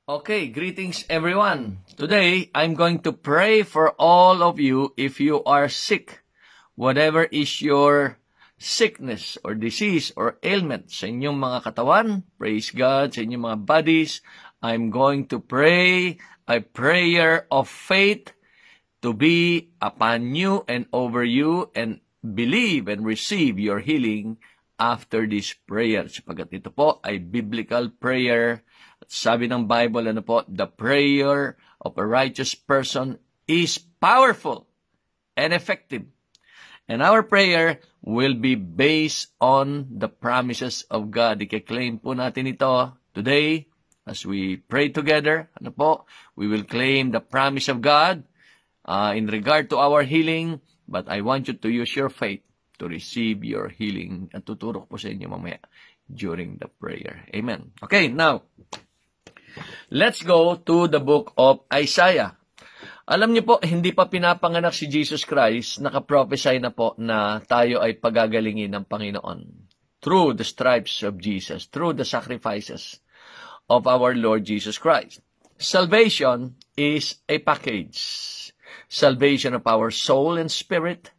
Okay, greetings everyone. Today, I'm going to pray for all of you if you are sick. Whatever is your sickness or disease or ailment sa inyong mga katawan, praise God, sa inyong mga bodies, I'm going to pray a prayer of faith to be upon you and over you and believe and receive your healing after this prayer. Sapagkat ito po ay biblical prayer. Sabi ng Bible, the prayer of a righteous person is powerful and effective. And our prayer will be based on the promises of God. I-claim po natin ito today as we pray together. We will claim the promise of God in regard to our healing, but I want you to use your faith to receive your healing. At tuturo po sa inyo mamaya during the prayer. Amen. Okay, now, let's go to the book of Isaiah. Alam niyo po, hindi pa pinapanganak si Jesus Christ, nakaprophesy na po na tayo ay pagagalingin ng Panginoon through the stripes of Jesus, through the sacrifices of our Lord Jesus Christ. Salvation is a package. Salvation of our soul and spirit.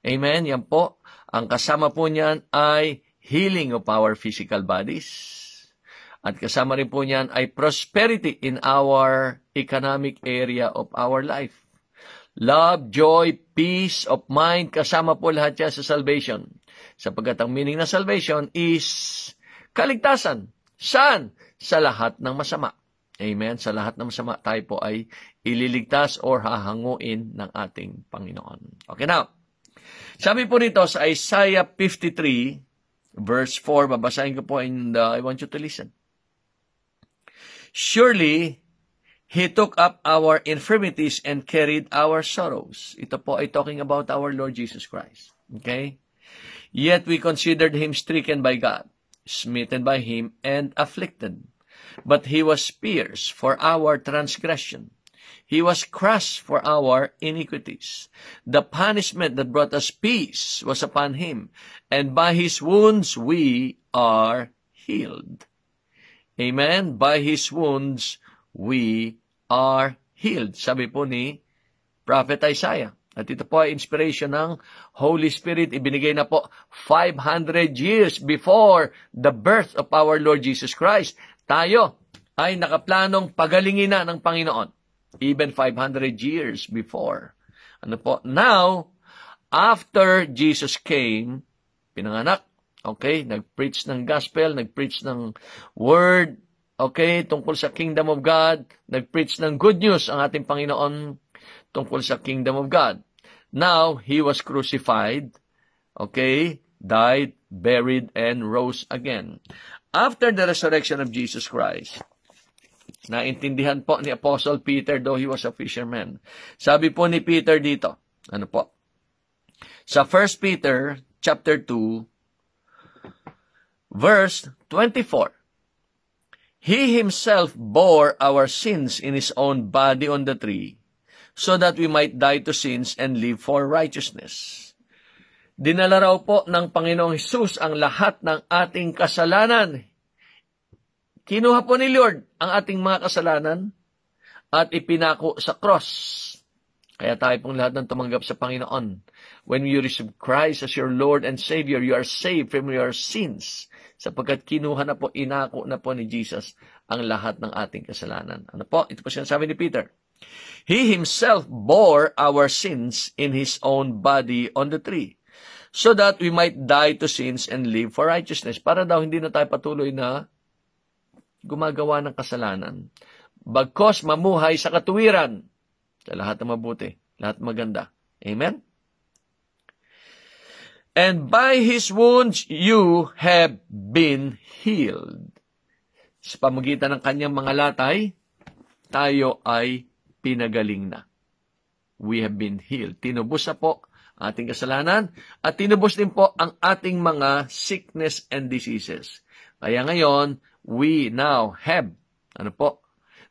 Amen? Yan po. Ang kasama po niyan ay healing of our physical bodies. At kasama rin po niyan ay prosperity in our economic area of our life. Love, joy, peace of mind, kasama po lahat yan sa salvation. Sapagkat ang meaning ng salvation is kaligtasan. Saan? Sa lahat ng masama. Amen? Sa lahat ng masama, tayo po ay ililigtas or hahanguin ng ating Panginoon. Okay, now, sabi po nito sa Isaiah 53, verse 4, babasahin ko po and I want you to listen. Surely, He took up our infirmities and carried our sorrows. Ito po ay talking about our Lord Jesus Christ. Okay? Yet we considered Him stricken by God, smitten by Him, and afflicted. But He was pierced for our transgression. He was crushed for our iniquities. The punishment that brought us peace was upon Him, and by His wounds we are healed. Amen? By His wounds, we are healed. Sabi po ni Prophet Isaiah. At ito po ay inspiration ng Holy Spirit. Ibinigay na po 500 years before the birth of our Lord Jesus Christ. Tayo ay nakaplanong pagalingin na ng Panginoon. Even 500 years before. Now, after Jesus came, pinanganak, okay, nag-preach ng gospel, nag-preach ng word, okay, tungkol sa kingdom of God, nag-preach ng good news ang ating Panginoon tungkol sa kingdom of God. Now, He was crucified, okay, died, buried, and rose again. After the resurrection of Jesus Christ, naintindihan po ni Apostle Peter, though he was a fisherman. Sabi po ni Peter dito, sa 1 Peter chapter 2, verse 24, He Himself bore our sins in His own body on the tree, so that we might die to sins and live for righteousness. Dinala raw po ng Panginoong Hesus ang lahat ng ating kasalanan. Kinuha po ni Lord ang ating mga kasalanan at ipinako sa cross. Kaya tayo pong lahat ng tumanggap sa Panginoon. When you receive Christ as your Lord and Savior, you are saved from your sins. Sapagkat kinuha na po, inako na po ni Jesus ang lahat ng ating kasalanan. Ito po sinasabi ni Peter. He Himself bore our sins in His own body on the tree, so that we might die to sins and live for righteousness. Para daw hindi na tayo patuloy na gumagawa ng kasalanan. Bagkos mamuhay sa katuwiran, sa lahat ng mabuti, lahat maganda. Amen? And by His wounds, you have been healed. Sa pamagitan ng Kanyang mga latay, tayo ay pinagaling na. We have been healed. Tinubos na po ating kasalanan at tinubos din po ang ating mga sickness and diseases. Kaya ngayon, we now have,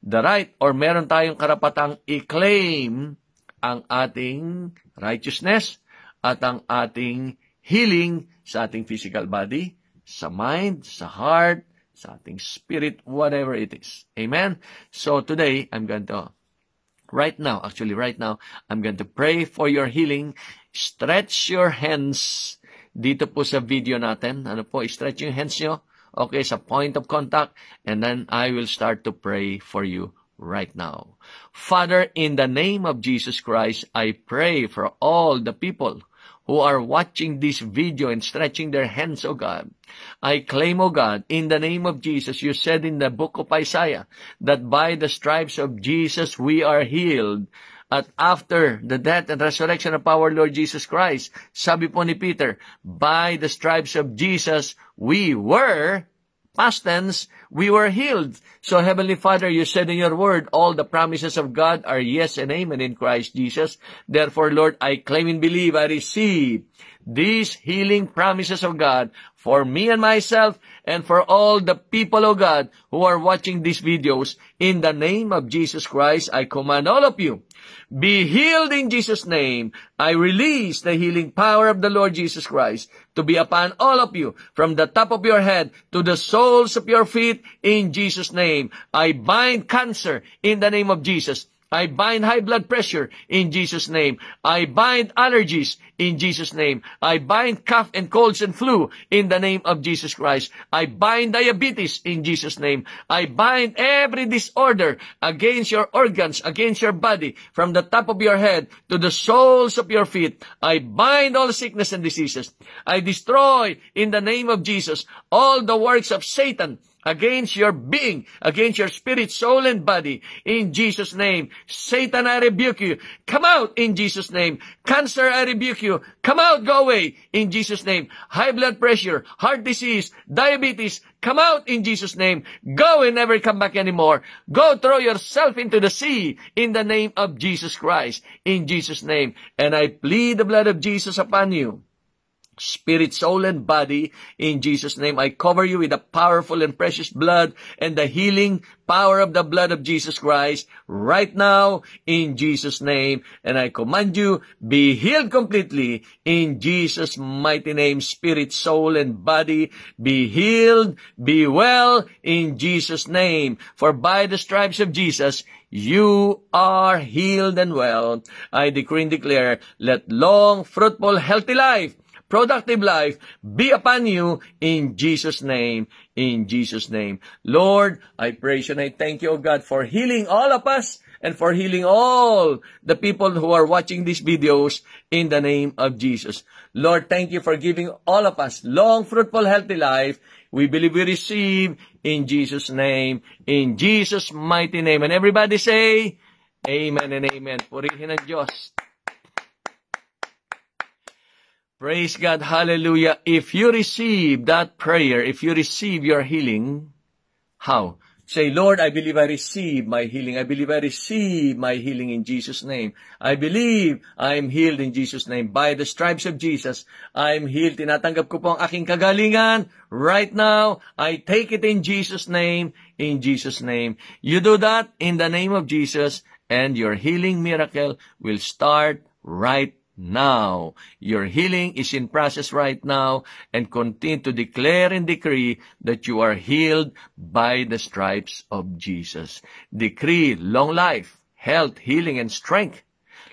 the right or meron tayong karapatang i-claim ang ating righteousness at ang ating healing sa ating physical body, sa mind, sa heart, sa ating spirit, whatever it is. Amen? So today, right now, I'm going to pray for your healing. Stretch your hands dito po sa video natin. Stretch yung hands nyo. Okay, sa point of contact. And then I will start to pray for you right now. Father, in the name of Jesus Christ, I pray for all the people who are watching this video and stretching their hands, O God. I claim, O God, in the name of Jesus, you said in the book of Isaiah that by the stripes of Jesus we are healed. At after the death and resurrection of our Lord Jesus Christ, sabi po ni Peter, by the stripes of Jesus we were, past tense, we were healed. So, Heavenly Father, you said in your word, all the promises of God are yes and amen in Christ Jesus. Therefore, Lord, I claim and believe, I receive these healing promises of God for me and myself and for all the people of God who are watching these videos. In the name of Jesus Christ, I command all of you, be healed in Jesus' name. I release the healing power of the Lord Jesus Christ to be upon all of you, from the top of your head to the soles of your feet, in Jesus' name. I bind cancer in the name of Jesus. I bind high blood pressure in Jesus' name. I bind allergies in Jesus' name. I bind cough and colds and flu in the name of Jesus Christ. I bind diabetes in Jesus' name. I bind every disorder against your organs, against your body, from the top of your head to the soles of your feet. I bind all sickness and diseases. I destroy in the name of Jesus all the works of Satan against your being, against your spirit, soul, and body. In Jesus' name. Satan, I rebuke you. Come out in Jesus' name. Cancer, I rebuke you. Come out, go away in Jesus' name. High blood pressure, heart disease, diabetes, come out in Jesus' name. Go and never come back anymore. Go throw yourself into the sea in the name of Jesus Christ. In Jesus' name. And I plead the blood of Jesus upon you. Spirit, soul, and body, in Jesus' name. I cover you with the powerful and precious blood and the healing power of the blood of Jesus Christ right now, in Jesus' name. And I command you, be healed completely in Jesus' mighty name. Spirit, soul, and body, be healed, be well in Jesus' name. For by the stripes of Jesus, you are healed and well. I decree and declare, let long, fruitful, healthy life, productive life be upon you in Jesus' name. In Jesus' name. Lord, I praise you and I thank you, O God, for healing all of us and for healing all the people who are watching these videos in the name of Jesus. Lord, thank you for giving all of us long, fruitful, healthy life. We believe we receive in Jesus' name, in Jesus' mighty name. And everybody say, Amen and Amen. Purihin ang Diyos. Praise God. Hallelujah. If you receive that prayer, if you receive your healing, how? Say, Lord, I believe I receive my healing. I believe I receive my healing in Jesus' name. I believe I'm healed in Jesus' name. By the stripes of Jesus, I'm healed. Tinatanggap ko po ang aking kagalingan. Right now, I take it in Jesus' name. In Jesus' name. You do that in the name of Jesus, and your healing miracle will start right now. Your healing is in process right now, and continue to declare and decree that you are healed by the stripes of Jesus. Decree long life, health, healing, and strength.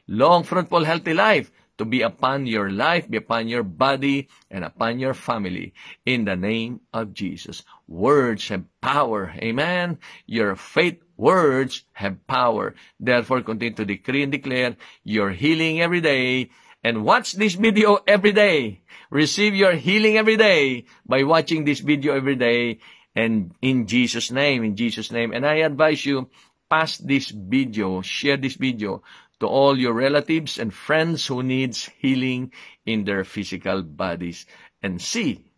Long, fruitful, healthy life to be upon your life, be upon your body, and upon your family. In the name of Jesus. Words have power. Amen. Your faith words have power. Therefore, continue to decree and declare your healing every day. And watch this video every day. Receive your healing every day by watching this video every day. And in Jesus' name, in Jesus' name. And I advise you, pass this video, share this video to all your relatives and friends who needs healing in their physical bodies. And see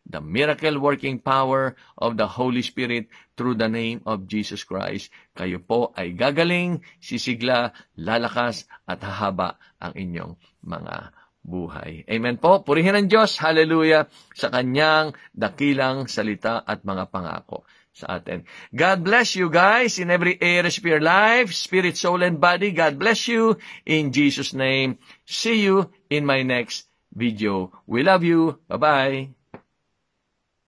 the miracle-working power of the Holy Spirit through the name of Jesus Christ. Kayo po ay gagaling, sisigla, lalakas, at hahaba ang inyong mga buhay. Amen po. Purihin ang Diyos, hallelujah, sa kanyang dakilang salita at mga pangako sa atin. God bless you guys in every area of your life, spirit, soul, and body. God bless you in Jesus' name. See you in my next video. We love you. Bye-bye.